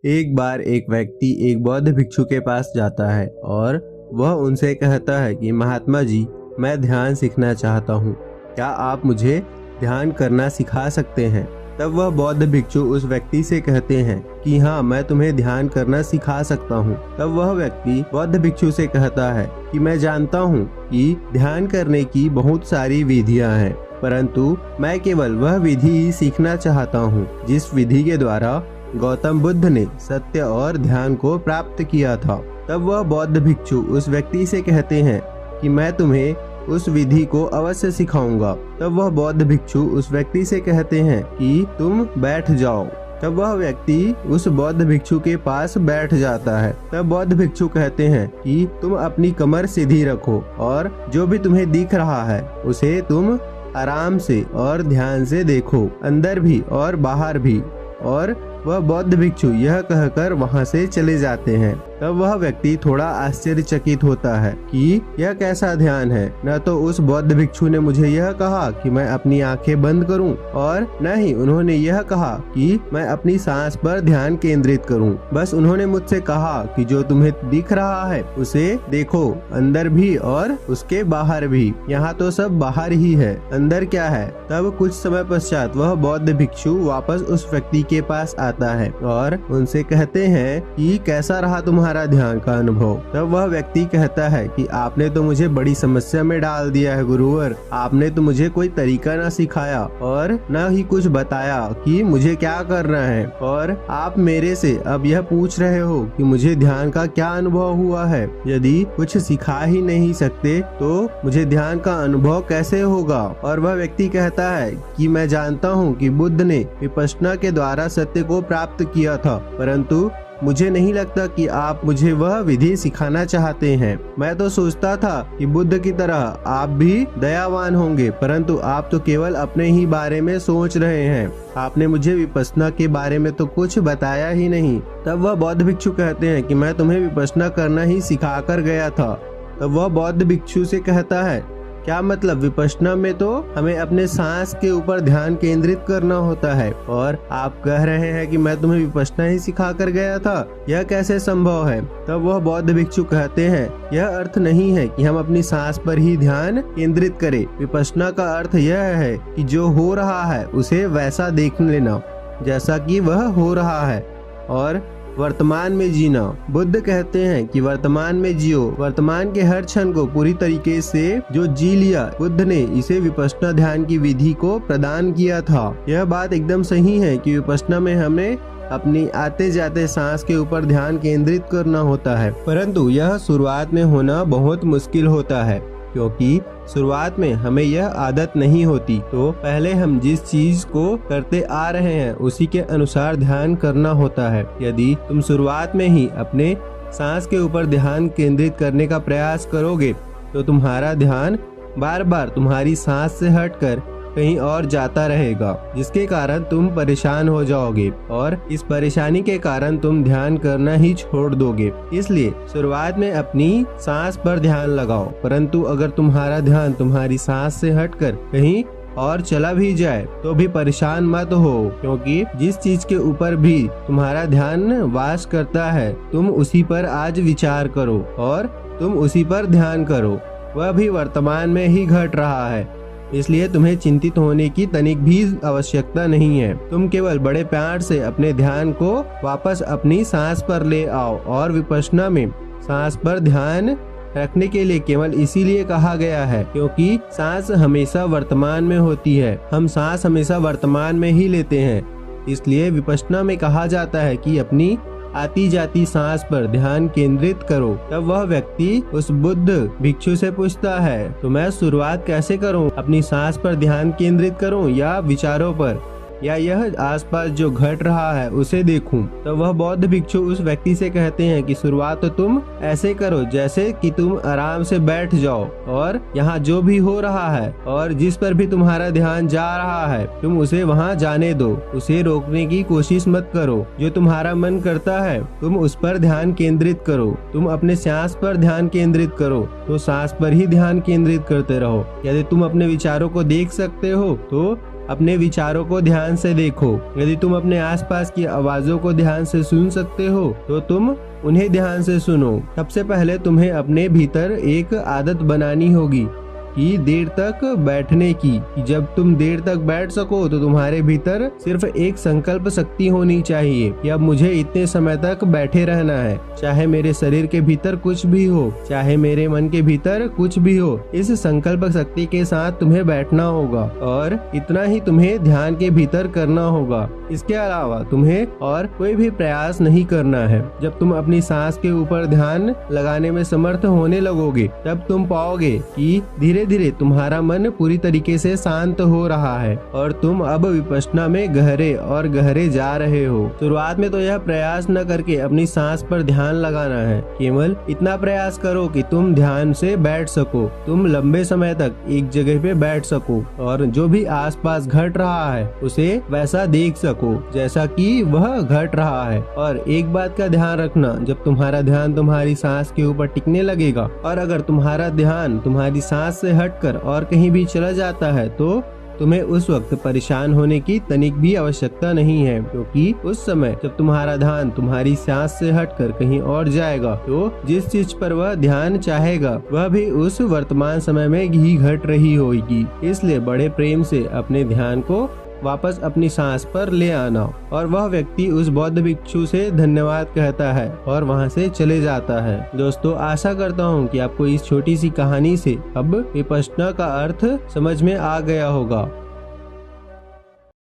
एक बार एक व्यक्ति एक बौद्ध भिक्षु के पास जाता है और वह उनसे कहता है कि महात्मा जी, मैं ध्यान सीखना चाहता हूँ, क्या आप मुझे ध्यान करना सिखा सकते हैं। तब वह बौद्ध भिक्षु उस व्यक्ति से कहते हैं कि हाँ, मैं तुम्हें ध्यान करना सिखा सकता हूँ। तब वह व्यक्ति बौद्ध भिक्षु से कहता है कि मैं जानता हूँ कि ध्यान करने की बहुत सारी विधियाँ हैं, परंतु मैं केवल वह विधि ही सीखना चाहता हूँ जिस विधि के द्वारा गौतम बुद्ध ने सत्य और ध्यान को प्राप्त किया था। तब वह बौद्ध भिक्षु उस व्यक्ति से कहते हैं कि मैं तुम्हें उस विधि को अवश्य सिखाऊंगा। तब वह बौद्ध भिक्षु उस व्यक्ति से कहते हैं कि तुम बैठ जाओ। तब वह व्यक्ति उस बौद्ध भिक्षु के पास बैठ जाता है। तब बौद्ध भिक्षु कहते हैं कि तुम अपनी कमर सीधी रखो और जो भी तुम्हें दिख रहा है उसे तुम आराम से और ध्यान से देखो, अंदर भी और बाहर भी। और वह बौद्ध भिक्षु यह कहकर वहां से चले जाते हैं। तब वह व्यक्ति थोड़ा आश्चर्यचकित होता है कि यह कैसा ध्यान है। न तो उस बौद्ध भिक्षु ने मुझे यह कहा कि मैं अपनी आंखें बंद करूं और न ही उन्होंने यह कहा कि मैं अपनी सांस पर ध्यान केंद्रित करूं। बस उन्होंने मुझसे कहा कि जो तुम्हें दिख रहा है उसे देखो, अंदर भी और उसके बाहर भी। यहाँ तो सब बाहर ही है, अंदर क्या है। तब कुछ समय पश्चात वह बौद्ध भिक्षु वापस उस व्यक्ति के पास आता है और उनसे कहते हैं कि कैसा रहा तुम्हारा ध्यान का अनुभव। तब वह व्यक्ति कहता है कि आपने तो मुझे बड़ी समस्या में डाल दिया है गुरुवर। आपने तो मुझे कोई तरीका न सिखाया और न ही कुछ बताया कि मुझे क्या करना है, और आप मेरे से अब यह पूछ रहे हो कि मुझे ध्यान का क्या अनुभव हुआ है। यदि कुछ सिखा ही नहीं सकते तो मुझे ध्यान का अनुभव कैसे होगा। और वह व्यक्ति कहता है कि मैं जानता हूँ कि बुद्ध ने विपश्यना के द्वारा सत्य को प्राप्त किया था, परंतु मुझे नहीं लगता कि आप मुझे वह विधि सिखाना चाहते हैं। मैं तो सोचता था कि बुद्ध की तरह आप भी दयावान होंगे, परंतु आप तो केवल अपने ही बारे में सोच रहे हैं। आपने मुझे विपश्यना के बारे में तो कुछ बताया ही नहीं। तब वह बौद्ध भिक्षु कहते हैं कि मैं तुम्हें विपश्यना करना ही सिखा कर गया था। तब वह बौद्ध भिक्षु से कहता है, क्या मतलब, विपश्यना में तो हमें अपने सांस के ऊपर ध्यान केंद्रित करना होता है और आप कह रहे हैं कि मैं तुम्हें विपश्यना ही सिखा कर गया था, यह कैसे संभव है। तब वह बौद्ध भिक्षु कहते हैं, यह अर्थ नहीं है कि हम अपनी सांस पर ही ध्यान केंद्रित करें। विपश्यना का अर्थ यह है कि जो हो रहा है उसे वैसा देख लेना जैसा कि वह हो रहा है और वर्तमान में जीना। बुद्ध कहते हैं कि वर्तमान में जियो, वर्तमान के हर क्षण को पूरी तरीके से जो जी लिया। बुद्ध ने इसे विपश्यना ध्यान की विधि को प्रदान किया था। यह बात एकदम सही है कि विपश्यना में हमें अपनी आते जाते सांस के ऊपर ध्यान केंद्रित करना होता है, परंतु यह शुरुआत में होना बहुत मुश्किल होता है क्योंकि शुरुआत में हमें यह आदत नहीं होती। तो पहले हम जिस चीज को करते आ रहे हैं उसी के अनुसार ध्यान करना होता है। यदि तुम शुरुआत में ही अपने सांस के ऊपर ध्यान केंद्रित करने का प्रयास करोगे तो तुम्हारा ध्यान बार बार तुम्हारी सांस से हटकर कहीं और जाता रहेगा, जिसके कारण तुम परेशान हो जाओगे और इस परेशानी के कारण तुम ध्यान करना ही छोड़ दोगे। इसलिए शुरुआत में अपनी सांस पर ध्यान लगाओ, परंतु अगर तुम्हारा ध्यान तुम्हारी सांस से हटकर कहीं और चला भी जाए तो भी परेशान मत हो, क्योंकि जिस चीज के ऊपर भी तुम्हारा ध्यान वास करता है तुम उसी पर आज विचार करो और तुम उसी पर ध्यान करो। वह भी वर्तमान में ही घट रहा है, इसलिए तुम्हें चिंतित होने की तनिक भी आवश्यकता नहीं है। तुम केवल बड़े प्यार से अपने ध्यान को वापस अपनी सांस पर ले आओ। और विपश्यना में सांस पर ध्यान रखने के लिए केवल इसीलिए कहा गया है क्योंकि सांस हमेशा वर्तमान में होती है। हम सांस हमेशा वर्तमान में ही लेते हैं, इसलिए विपश्यना में कहा जाता है कि अपनी आती जाती सांस पर ध्यान केंद्रित करो। तब वह व्यक्ति उस बुद्ध भिक्षु से पूछता है, तो मैं शुरुआत कैसे करूं? अपनी सांस पर ध्यान केंद्रित करूं या विचारों पर, या यह आसपास जो घट रहा है उसे देखूं? तो वह बौद्ध भिक्षु उस व्यक्ति से कहते हैं कि शुरुआत तो तुम ऐसे करो जैसे कि तुम आराम से बैठ जाओ और यहाँ जो भी हो रहा है और जिस पर भी तुम्हारा ध्यान जा रहा है तुम उसे वहाँ जाने दो, उसे रोकने की कोशिश मत करो। जो तुम्हारा मन करता है तुम उस पर ध्यान केंद्रित करो। तुम अपने सांस पर ध्यान केंद्रित करो तो सांस पर ही ध्यान केंद्रित करते रहो। यदि तुम अपने विचारों को देख सकते हो तो अपने विचारों को ध्यान से देखो। यदि तुम अपने आसपास की आवाजों को ध्यान से सुन सकते हो तो तुम उन्हें ध्यान से सुनो। सबसे पहले तुम्हें अपने भीतर एक आदत बनानी होगी कि देर तक बैठने की। जब तुम देर तक बैठ सको तो तुम्हारे भीतर सिर्फ एक संकल्प शक्ति होनी चाहिए कि अब मुझे इतने समय तक बैठे रहना है, चाहे मेरे शरीर के भीतर कुछ भी हो, चाहे मेरे मन के भीतर कुछ भी हो। इस संकल्प शक्ति के साथ तुम्हें बैठना होगा और इतना ही तुम्हें ध्यान के भीतर करना होगा। इसके अलावा तुम्हें और कोई भी प्रयास नहीं करना है। जब तुम अपनी सांस के ऊपर ध्यान लगाने में समर्थ होने लगोगे तब तुम पाओगे कि धीरे धीरे तुम्हारा मन पूरी तरीके से शांत हो रहा है और तुम अब विपश्यना में गहरे और गहरे जा रहे हो। शुरुआत में तो यह प्रयास न करके अपनी सांस पर ध्यान लगाना है। केवल इतना प्रयास करो कि तुम ध्यान से बैठ सको, तुम लंबे समय तक एक जगह पे बैठ सको और जो भी आसपास घट रहा है उसे वैसा देख सको जैसा कि वह घट रहा है। और एक बात का ध्यान रखना, जब तुम्हारा ध्यान तुम्हारी सांस के ऊपर टिकने लगेगा और अगर तुम्हारा ध्यान तुम्हारी सांस से हटकर और कहीं भी चला जाता है तो तुम्हें उस वक्त परेशान होने की तनिक भी आवश्यकता नहीं है, क्योंकि उस समय जब तुम्हारा ध्यान तुम्हारी सांस से हटकर कहीं और जाएगा तो जिस चीज पर वह ध्यान चाहेगा वह भी उस वर्तमान समय में ही घट रही होगी। इसलिए बड़े प्रेम से अपने ध्यान को वापस अपनी सांस पर ले आना। और वह व्यक्ति उस बौद्ध भिक्षु से धन्यवाद कहता है और वहां से चले जाता है। दोस्तों, आशा करता हूं कि आपको इस छोटी सी कहानी से अब विपश्यना का अर्थ समझ में आ गया होगा।